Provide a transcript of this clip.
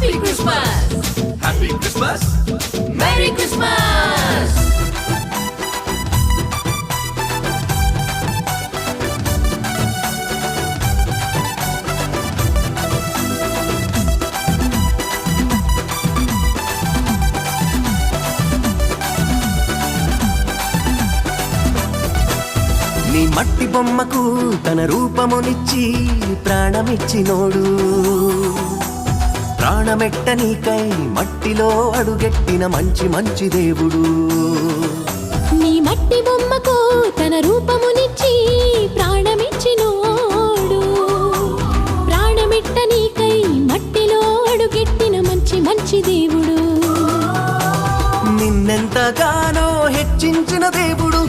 Happy Christmas happy Christmas merry Christmas. నీ మట్టి బొమ్మకు తన రూపమునిచ్చి ప్రాణమిచ్చినోడు, ప్రాణమెట్ట నీకై మట్టిలో అడుగెట్టిన మంచి మంచి దేవుడు. నీ మట్టి బొమ్మకు తన రూపమునిచ్చి ప్రాణమిచ్చినోడు, ప్రాణమిట్ట నీకై మట్టిలో అడుగెట్టిన మంచి మంచి దేవుడు. నిన్నెంతగానో హెచ్చించిన దేవుడు